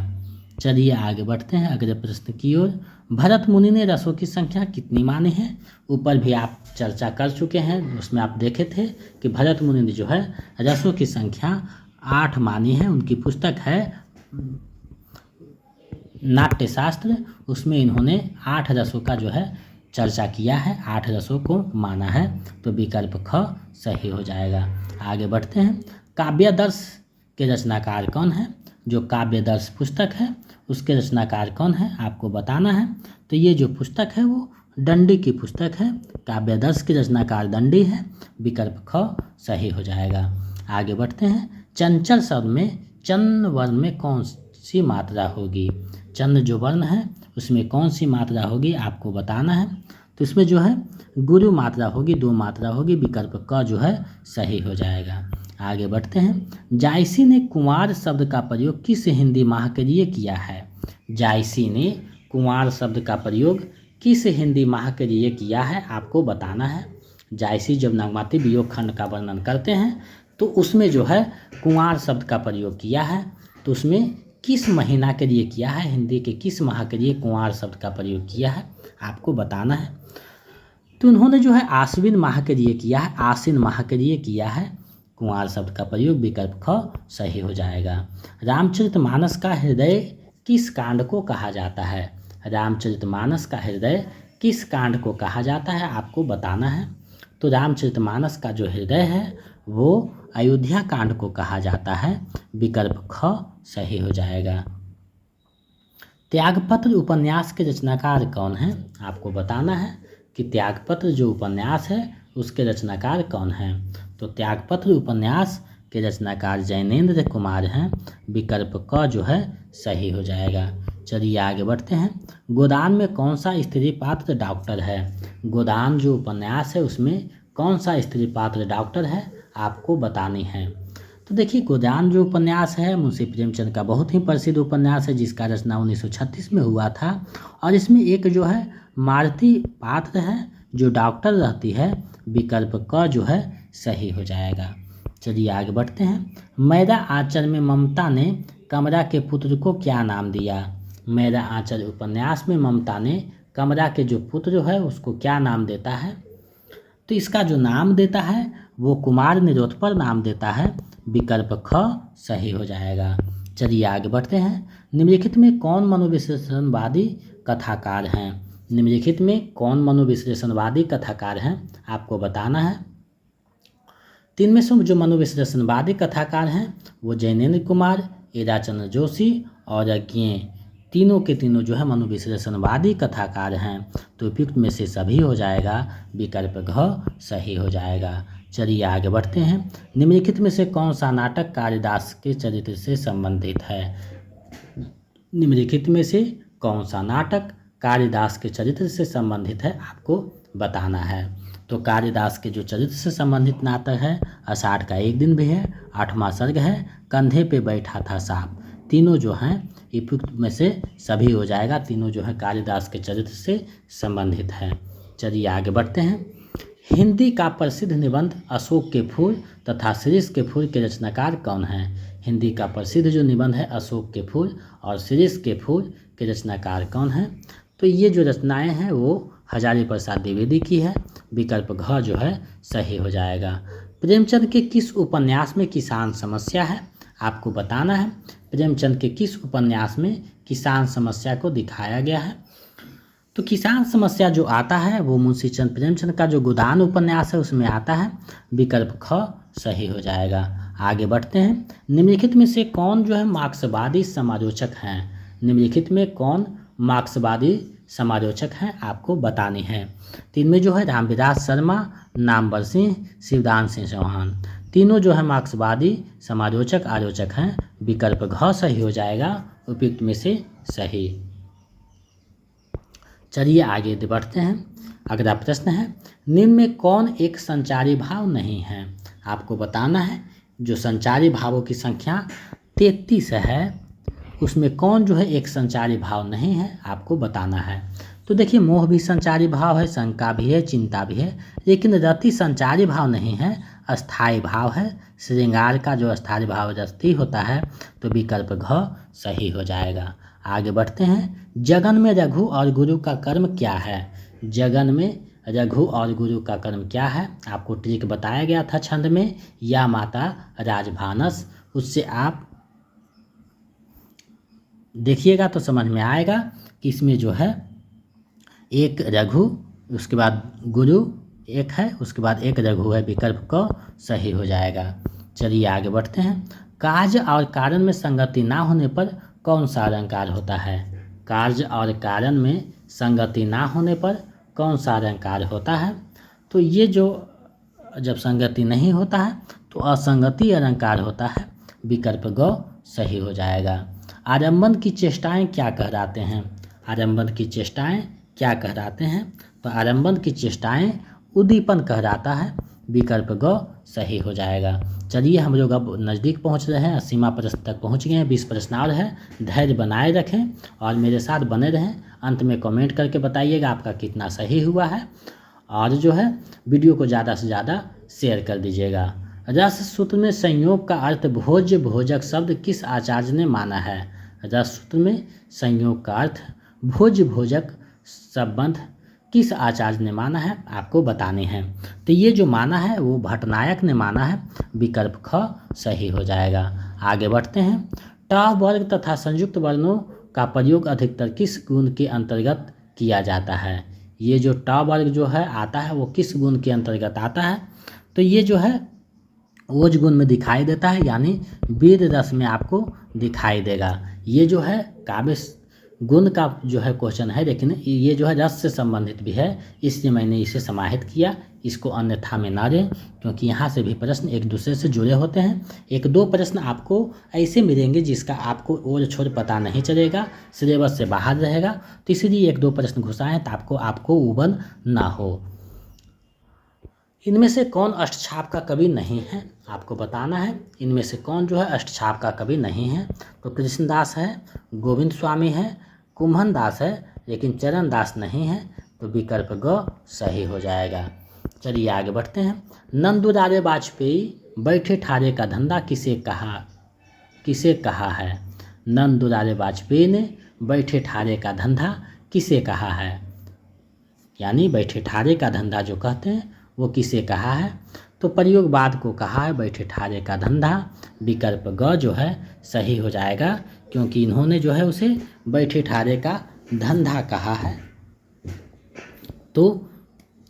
चलिए आगे बढ़ते हैं अगले प्रश्न की ओर। भरत मुनि ने रसों की संख्या कितनी मानी है? ऊपर भी आप चर्चा कर चुके हैं, उसमें आप देखे थे कि भरत मुनि ने जो है रसों की संख्या 8 मानी है। उनकी पुस्तक है नाट्यशास्त्र, उसमें इन्होंने 8 रसों का जो है चर्चा किया है, 8 रसों को माना है, तो विकल्प ख सही हो जाएगा। आगे बढ़ते हैं। काव्यदर्श के रचनाकार कौन है? जो काव्यदर्श पुस्तक है उसके रचनाकार कौन है आपको बताना है। तो ये जो पुस्तक है वो दंडी की पुस्तक है, काव्यदर्श के रचनाकार दंडी है, विकल्प ख सही हो जाएगा। आगे बढ़ते हैं। चंचल शब्द में चंद वर्ण में कौन सी मात्रा होगी? चंद जो वर्ण है उसमें कौन सी मात्रा होगी आपको बताना है। तो इसमें जो है गुरु मात्रा होगी, 2 मात्रा होगी, विकल्प क जो है सही हो जाएगा। आगे बढ़ते हैं। जायसी ने कुंवार शब्द का प्रयोग किस हिंदी माह के लिए किया है? जायसी ने कुंवार शब्द का प्रयोग किस हिंदी माह के लिए किया है आपको बताना है। जायसी जब नागमती वियोग खंड का वर्णन करते हैं तो उसमें जो है कुंवार शब्द का प्रयोग किया है, तो उसमें किस महीना के लिए किया है, हिंदी के किस माह के लिए कुंवार शब्द का प्रयोग किया है आपको बताना है। तो उन्होंने जो है आश्विन माह के लिए किया है, आश्विन माह के लिए किया है कुंवार शब्द का प्रयोग, विकल्प ख सही हो जाएगा। रामचरितमानस का हृदय किस कांड को कहा जाता है? रामचरितमानस का हृदय किस कांड को कहा जाता है आपको बताना है। तो रामचरितमानस का जो हृदय है वो अयोध्या कांड को कहा जाता है, विकल्प ख सही हो जाएगा। त्यागपत्र उपन्यास के रचनाकार कौन है आपको बताना है कि त्यागपत्र जो उपन्यास है उसके रचनाकार कौन हैं। तो त्यागपत्र उपन्यास के रचनाकार जैनेन्द्र कुमार हैं, विकल्प क जो है सही हो जाएगा। चलिए आगे बढ़ते हैं। गोदान में कौन सा स्त्री पात्र डॉक्टर है? गोदान जो उपन्यास है उसमें कौन सा स्त्री पात्र डॉक्टर है आपको बतानी है। तो देखिए गोदान जो उपन्यास है मुंशी प्रेमचंद का बहुत ही प्रसिद्ध उपन्यास है, जिसका रचना 1936 में हुआ था, और इसमें एक जो है मालती पात्र है जो डॉक्टर रहती है, विकल्प क जो है सही हो जाएगा। चलिए आगे बढ़ते हैं। मैदा आंचल में ममता ने कमला के पुत्र को क्या नाम दिया? मैदा आंचल उपन्यास में ममता ने कमला के जो पुत्र है उसको क्या नाम देता है? तो इसका जो नाम देता है वो कुमार निरोत्पल नाम देता है, विकल्प ख सही हो जाएगा। चलिए आगे बढ़ते हैं। निम्नलिखित में कौन मनोविश्लेषणवादी कथाकार हैं? निम्नलिखित में कौन मनोविश्लेषणवादी कथाकार हैं आपको बताना है। 3 में से जो मनोविश्लेषणवादी कथाकार हैं वो जैनेन्द्र कुमार, ईराचंद्र जोशी और ज्ञेय तीनों के तीनों जो है मनोविश्लेषणवादी कथाकार हैं। तो उपयुक्त में से सभी हो जाएगा, विकल्प घ सही हो जाएगा। चलिए आगे बढ़ते हैं। निम्नलिखित में से कौन सा नाटक कालिदास के चरित्र से संबंधित है? निम्नलिखित में से कौन सा नाटक कालिदास के चरित्र से संबंधित है, आपको बताना है। तो कालिदास के जो चरित्र से संबंधित नाटक है, आषाढ़ का एक दिन भी है, 8वां सर्ग है, कंधे पे बैठा था सांप। तीनों जो हैं उपयुक्त में से सभी हो जाएगा, तीनों जो है कालिदास के चरित्र से संबंधित है। चलिए आगे बढ़ते हैं। हिंदी का प्रसिद्ध निबंध अशोक के फूल तथा शिरीष के फूल के रचनाकार कौन हैं? हिंदी का प्रसिद्ध जो निबंध है अशोक के फूल और शिरीष के फूल के रचनाकार कौन हैं? तो ये जो रचनाएं हैं वो हजारी प्रसाद द्विवेदी की है, विकल्प घ जो है सही हो जाएगा। प्रेमचंद के किस उपन्यास में किसान समस्या है, आपको बताना है। प्रेमचंद के किस उपन्यास में किसान समस्या को दिखाया गया है? तो किसान समस्या जो आता है वो मुंशी चंद प्रेमचंद का जो गोदान उपन्यास है उसमें आता है, विकल्प ख सही हो जाएगा। आगे बढ़ते हैं। निम्नलिखित में से कौन जो है मार्क्सवादी समालोचक हैं? निम्नलिखित में कौन मार्क्सवादी समालोचक हैं, आपको बतानी है। तो इनमें जो है रामविलास शर्मा, नामवर सिंह, शिवदान सिंह चौहान, तीनों जो है मार्क्सवादी समालोचक आलोचक हैं, विकल्प घ सही हो जाएगा, उपयुक्त में से सही। चलिए आगे बढ़ते हैं। अगला प्रश्न है, निम्न में कौन एक संचारी भाव नहीं है? आपको बताना है। जो संचारी भावों की संख्या 33 है उसमें कौन जो है एक संचारी भाव नहीं है, आपको बताना है। तो देखिए मोह भी संचारी भाव है, शंका भी है, चिंता भी है, लेकिन रति संचारी भाव नहीं है, अस्थाई भाव है। श्रृंगार का जो अस्थाई भाव रति होता है, तो विकल्प घ सही हो जाएगा। आगे बढ़ते हैं। जगन में रघु और गुरु का कर्म क्या है? जगन में रघु और गुरु का कर्म क्या है, आपको ट्रिक बताया गया था छंद में, या माता राजभानस, उससे आप देखिएगा तो समझ में आएगा कि इसमें जो है एक रघु, उसके बाद गुरु एक है, उसके बाद एक रघु है, विकल्प क सही हो जाएगा। चलिए आगे बढ़ते हैं। कार्य और कारण में संगति ना होने पर कौन सा अलंकार होता है? कार्य और कारण में संगति ना होने पर कौन सा अलंकार होता है? तो ये जो जब संगति नहीं होता है तो असंगति अलंकार होता है, विकल्प ग सही हो जाएगा। आरंभन की चेष्टाएं क्या कहलाते हैं? आरंभन की चेष्टाएं क्या कहलाते हैं? तो आरंभन की चेष्टाएं उद्दीपन कहलाता है, विकल्प ग सही हो जाएगा। चलिए हम लोग अब नज़दीक पहुंच रहे हैं, 80वां प्रश्न तक पहुंच गए हैं, 20 प्रश्न और है। धैर्य बनाए रखें और मेरे साथ बने रहें। अंत में कमेंट करके बताइएगा आपका कितना सही हुआ है, और जो है वीडियो को ज़्यादा से ज़्यादा शेयर कर दीजिएगा। रस सूत्र में संयोग का अर्थ भोज्य भोजक शब्द किस आचार्य ने माना है? रस सूत्र में संयोग का अर्थ भोज्य भोजक संबंध किस आचार्य ने माना है, आपको बताने हैं। तो ये जो माना है वो भट्टनायक ने माना है, विकल्प ख सही हो जाएगा। आगे बढ़ते हैं। ट वर्ग तथा संयुक्त वर्णों का प्रयोग अधिकतर किस गुण के अंतर्गत किया जाता है? ये जो ट वर्ग जो है आता है वो किस गुण के अंतर्गत आता है? तो ये जो है ओज गुण में दिखाई देता है, यानी वेद रस में आपको दिखाई देगा। ये जो है काव्य गुण का जो है क्वेश्चन है, लेकिन ये जो है रस से संबंधित भी है, इसलिए मैंने इसे समाहित किया। इसको अन्यथा में ना दें, क्योंकि यहाँ से भी प्रश्न एक दूसरे से जुड़े होते हैं। एक दो प्रश्न आपको ऐसे मिलेंगे जिसका आपको ओर छोर पता नहीं चलेगा, सिलेबस से बाहर रहेगा, तो इसलिए एक दो प्रश्न घुसाएं ताकि आपको उबन ना हो। इनमें से कौन अष्टछाप का कवि नहीं है, आपको बताना है। इनमें से कौन जो है अष्टछाप का कवि नहीं है? तो कृष्णदास है, गोविंद स्वामी है, कुम्भन दास है, लेकिन चरण दास नहीं है, तो विकल्प ग सही हो जाएगा। चलिए आगे बढ़ते हैं। नंदुलारे वाजपेयी बैठे ठारे का धंधा किसे कहा है? नंदुलारे वाजपेयी ने बैठे ठारे का धंधा किसे कहा है? यानी बैठे ठारे का धंधा जो कहते हैं वो किसे कहा है? तो प्रयोगवाद को कहा है बैठे ठारे का धंधा, विकल्प ग जो है सही हो जाएगा, क्योंकि इन्होंने जो है उसे बैठे ठारे का धंधा कहा है। तो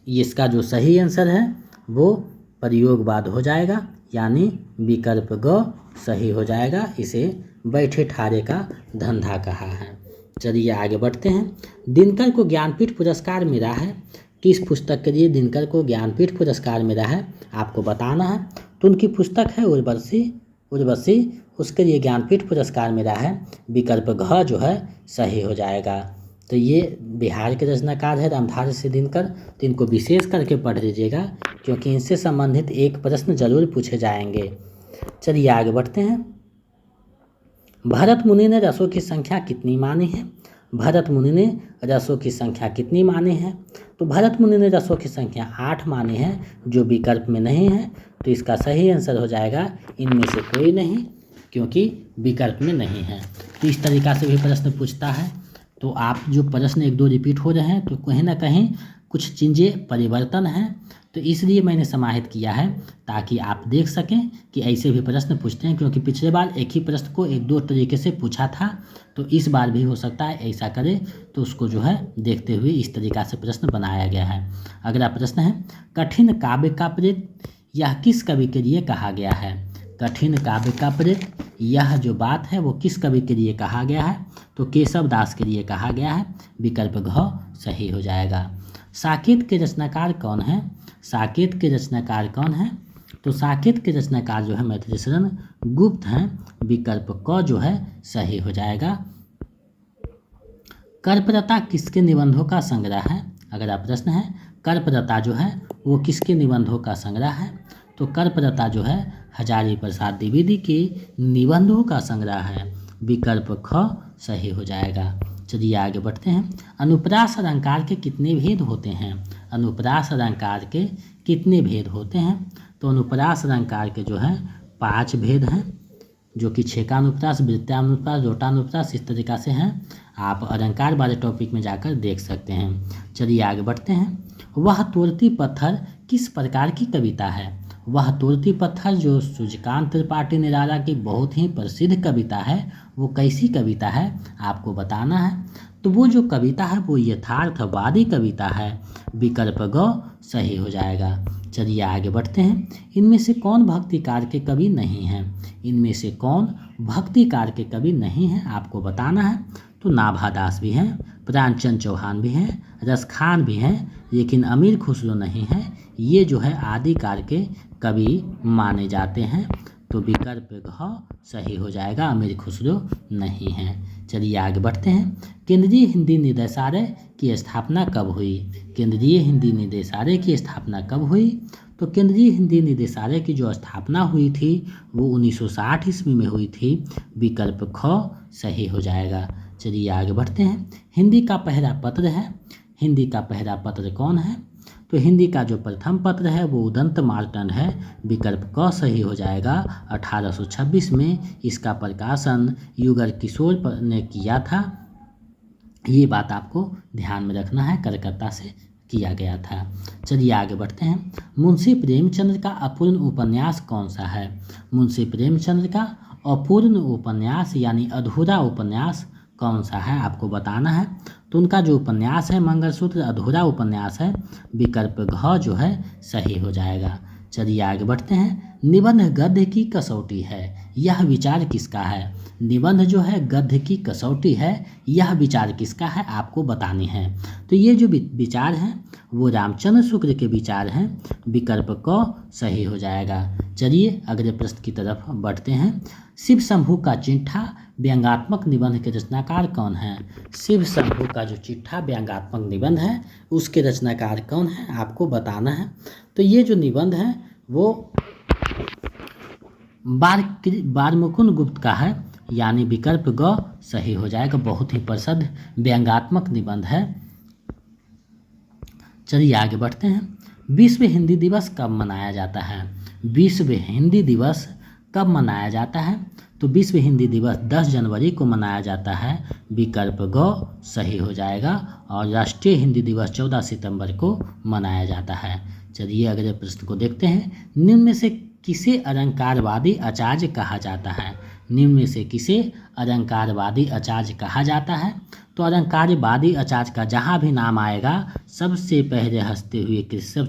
इसका जो सही आंसर है वो प्रयोगवाद हो जाएगा, यानी विकल्प ग सही हो जाएगा। इसे बैठे ठारे का धंधा कहा है। चलिए आगे बढ़ते हैं। दिनकर को ज्ञानपीठ पुरस्कार मिला है। किस पुस्तक के लिए दिनकर को ज्ञानपीठ पुरस्कार मिला है आपको बताना है। तो उनकी पुस्तक है उर्वशी, उसके लिए ज्ञानपीठ पुरस्कार मिला है। विकल्प घ जो है सही हो जाएगा। तो ये बिहार के रचनाकार है रामधारी सिंह दिनकर। तो इनको विशेष करके पढ़ लीजिएगा क्योंकि इनसे संबंधित एक प्रश्न जरूर पूछे जाएंगे। चलिए आगे बढ़ते हैं। भरत मुनि ने रसों की संख्या कितनी मानी है? भरत मुनि ने रसों की संख्या कितनी मानी है? तो भरत मुनि ने रसों की संख्या 8 मानी है, जो विकल्प में नहीं है। तो इसका सही आंसर हो जाएगा इनमें से कोई नहीं, क्योंकि विकल्प में नहीं है। तो इस तरीका से भी प्रश्न पूछता है। तो आप जो प्रश्न 1-2 रिपीट हो रहे हैं तो कहीं ना कहीं कुछ चीज़ें परिवर्तन हैं, तो इसलिए मैंने समाहित किया है ताकि आप देख सकें कि ऐसे भी प्रश्न पूछते हैं। क्योंकि पिछले बार एक ही प्रश्न को 1-2 तरीके से पूछा था, तो इस बार भी हो सकता है ऐसा करे, तो उसको जो है देखते हुए इस तरीका से प्रश्न बनाया गया है। अगला प्रश्न है, कठिन काव्य का प्रेत यह किस कवि के लिए कहा गया है? कठिन काव्य का प्रेत यह जो बात है वो किस कवि के लिए कहा गया है? तो केशव दास के लिए कहा गया है। विकल्प घ सही हो जाएगा। साकेत के रचनाकार कौन है? साकेत के रचनाकार कौन है? तो साकेत के रचनाकार जो है मैथिली शरण गुप्त हैं। विकल्प क जो है सही हो जाएगा। कर्परता किसके निबंधों का संग्रह है? अगला प्रश्न है, कर्परता जो है वो किसके निबंधों का संग्रह है? तो कर्परता जो है हजारी प्रसाद द्विवेदी के निबंधों का संग्रह है। विकल्प ख सही हो जाएगा। चलिए आगे बढ़ते हैं। अनुप्रास अलंकार के कितने भेद होते हैं? अनुप्रास अलंकार के कितने भेद होते हैं? तो अनुप्रास अलंकार के जो है 5 भेद हैं, जो कि छेकानुप्रास, वृत्तानुप्रास, लोटानुप्रास इस तरीका से हैं। आप अलंकार वाले टॉपिक में जाकर देख सकते हैं। चलिए आगे बढ़ते हैं। वह तोड़ती पत्थर किस प्रकार की कविता है? वह तोड़ती पत्थर जो सूर्यकांत त्रिपाठी निराला की बहुत ही प्रसिद्ध कविता है, वो कैसी कविता है आपको बताना है। तो वो जो कविता है वो यथार्थवादी कविता है। विकल्प ग सही हो जाएगा। चलिए आगे बढ़ते हैं। इनमें से कौन भक्तिकार के कवि नहीं हैं? इनमें से कौन भक्तिकार के कवि नहीं हैं आपको बताना है। तो नाभादास भी हैं, प्राणचंद चौहान भी हैं, रसखान भी हैं, लेकिन अमीर खुसरो नहीं है। ये जो है आदिकाल के कवि माने जाते हैं। तो विकल्प घ सही हो जाएगा, अमीर खुसरो नहीं है। चलिए आगे बढ़ते हैं। केंद्रीय हिंदी निदेशालय की स्थापना कब हुई? केंद्रीय हिंदी निदेशालय की स्थापना कब हुई? तो केंद्रीय हिंदी निदेशालय की जो स्थापना हुई थी वो 1960 ईस्वी में हुई थी। विकल्प ख सही हो जाएगा। चलिए आगे बढ़ते हैं। हिंदी का पहला पत्र है। हिंदी का पहला पत्र कौन है? तो हिंदी का जो प्रथम पत्र है वो उदंत मार्तंड है। विकल्प क सही हो जाएगा। 1826 में इसका प्रकाशन युगल किशोर ने किया था। ये बात आपको ध्यान में रखना है, कलकत्ता से किया गया था। चलिए आगे बढ़ते हैं। मुंशी प्रेमचंद का अपूर्ण उपन्यास कौन सा है? मुंशी प्रेमचंद का अपूर्ण उपन्यास यानी अधूरा उपन्यास कौन सा है आपको बताना है। तो उनका जो उपन्यास है मंगलसूत्र अधूरा उपन्यास है। विकल्प घ जो है सही हो जाएगा। चलिए आगे बढ़ते हैं। निबंध गद्य की कसौटी है, यह विचार किसका है? निबंध जो है गद्य की कसौटी है, यह विचार किसका है आपको बताने हैं। तो ये जो विचार हैं वो रामचंद्र शुक्ल के विचार हैं। विकल्प क सही हो जाएगा। चलिए अगले प्रश्न की तरफ बढ़ते हैं। शिव शंभू का चिट्ठा व्यंग्यात्मक निबंध के रचनाकार कौन है? शिव शंभू का जो चिट्ठा व्यंग्यात्मक निबंध है उसके रचनाकार कौन है आपको बताना है। तो ये जो निबंध है वो बारमुकुंद गुप्त का है, यानी विकल्प ग सही हो जाएगा। बहुत ही प्रसिद्ध व्यंग्यात्मक निबंध है। चलिए आगे बढ़ते हैं। विश्व हिंदी दिवस कब मनाया जाता है? विश्व हिंदी दिवस कब मनाया जाता है? तो विश्व हिंदी दिवस 10 जनवरी को मनाया जाता है। विकल्प ग सही हो जाएगा। और राष्ट्रीय हिंदी दिवस 14 सितंबर को मनाया जाता है। चलिए अगले प्रश्न को देखते हैं। निम्न में से किसे अलंकारवादी आचार्य कहा जाता है? निम्न में से किसे अलंकारवादी आचार्य कहा जाता है? तो अलंकारवादी आचार्य का जहाँ भी नाम आएगा सबसे पहले हंसते हुए केशव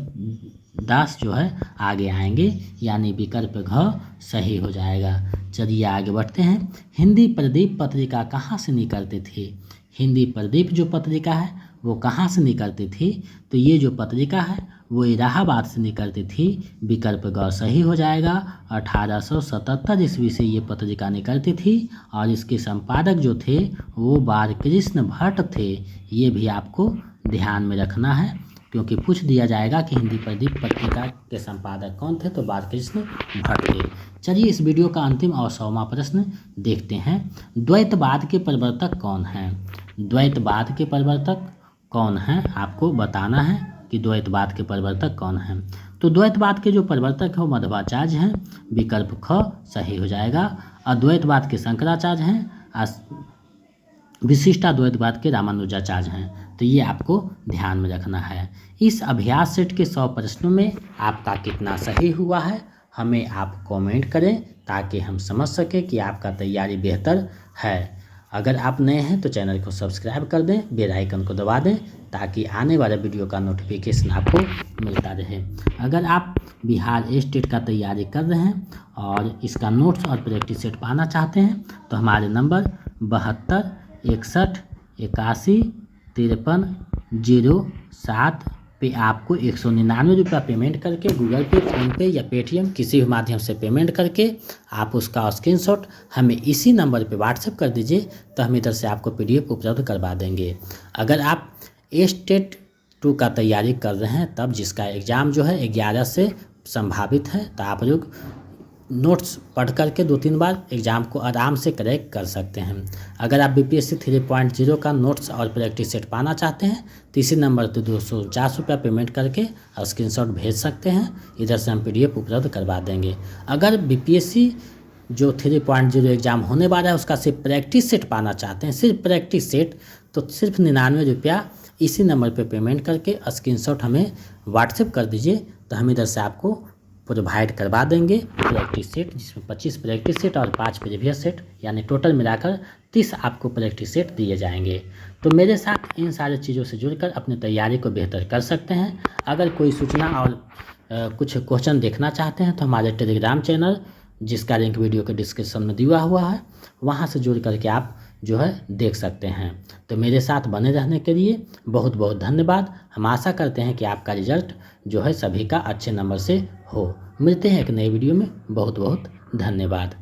दास जो है आगे आएंगे, यानी विकल्प घ सही हो जाएगा। चलिए आगे बढ़ते हैं। हिंदी प्रदीप पत्रिका कहाँ से निकलती थी? हिंदी प्रदीप जो पत्रिका है वो कहाँ से निकलती थी? तो ये जो पत्रिका है वो इलाहाबाद से निकलती थी। विकल्प ग सही हो जाएगा। 1877 ईस्वी से ये पत्रिका निकलती थी और इसके संपादक जो थे वो बालकृष्ण भट्ट थे। ये भी आपको ध्यान में रखना है क्योंकि पूछ दिया जाएगा कि हिंदी प्रदीप पत्रिका के संपादक कौन थे, तो बालकृष्ण भट्ट थे। चलिए इस वीडियो का अंतिम और 100वां प्रश्न देखते हैं। द्वैतवाद के प्रवर्तक कौन हैं? द्वैतवाद के प्रवर्तक कौन हैं आपको बताना है कि द्वैतवाद के प्रवर्तक कौन हैं। तो द्वैतवाद के जो प्रवर्तक हैं वो मध्वाचार्य हैं। विकल्प ख सही हो जाएगा। अद्वैतवाद के शंकराचार्य हैं। विशिष्टाद्वैतवाद के रामानुजाचार्य हैं। तो ये आपको ध्यान में रखना है। इस अभ्यास सेट के 100 प्रश्नों में आपका कितना सही हुआ है हमें आप कमेंट करें ताकि हम समझ सकें कि आपका तैयारी बेहतर है। अगर आप नए हैं तो चैनल को सब्सक्राइब कर दें, बेल आइकन को दबा दें ताकि आने वाले वीडियो का नोटिफिकेशन आपको मिलता रहे। अगर आप बिहार स्टेट का तैयारी कर रहे हैं और इसका नोट्स और प्रैक्टिस सेट पाना चाहते हैं तो हमारे नंबर 72 61 81 53 07 पे आपको 199 रुपया पेमेंट करके गूगल पे, फ़ोनपे या पेटीएम किसी भी माध्यम से पेमेंट करके आप उसका स्क्रीनशॉट हमें इसी नंबर पे व्हाट्सएप कर दीजिए तो हम इधर से आपको पीडीएफ उपलब्ध करवा देंगे। अगर आप स्टेट 2 का तैयारी कर रहे हैं तब जिसका एग्ज़ाम जो है 11 से संभावित है तो आप लोग नोट्स पढ़ करके 2-3 बार एग्ज़ाम को आराम से क्रैक कर सकते हैं। अगर आप बीपीएससी 3.0 का नोट्स और प्रैक्टिस सेट पाना चाहते हैं तो इसी नंबर पर 249 रुपया पेमेंट करके और स्क्रीनशॉट भेज सकते हैं। इधर से हम पीडीएफ उपलब्ध करवा देंगे। अगर बीपीएससी जो 3.0 एग्ज़ाम होने वाला है उसका सिर्फ प्रैक्टिस सेट पाना चाहते हैं, सिर्फ प्रैक्टिस सेट, तो सिर्फ 99 रुपया इसी नंबर पर पेमेंट करके स्क्रीनशॉट हमें व्हाट्सएप कर दीजिए तो हम इधर से आपको प्रोवाइड करवा देंगे प्रैक्टिस सेट, जिसमें 25 प्रैक्टिस सेट और 5 प्रीवियस सेट यानी टोटल मिलाकर 30 आपको प्रैक्टिस सेट दिए जाएंगे। तो मेरे साथ इन सारी चीज़ों से जुड़कर अपनी तैयारी को बेहतर कर सकते हैं। अगर कोई सूचना और कुछ क्वेश्चन देखना चाहते हैं तो हमारे टेलीग्राम चैनल जिसका लिंक वीडियो के डिस्क्रिप्शन में दिया हुआ है वहाँ से जुड़ करके आप जो है देख सकते हैं। तो मेरे साथ बने रहने के लिए बहुत बहुत धन्यवाद। हम आशा करते हैं कि आपका रिजल्ट जो है सभी का अच्छे नंबर से हो। मिलते हैं एक नए वीडियो में। बहुत बहुत धन्यवाद।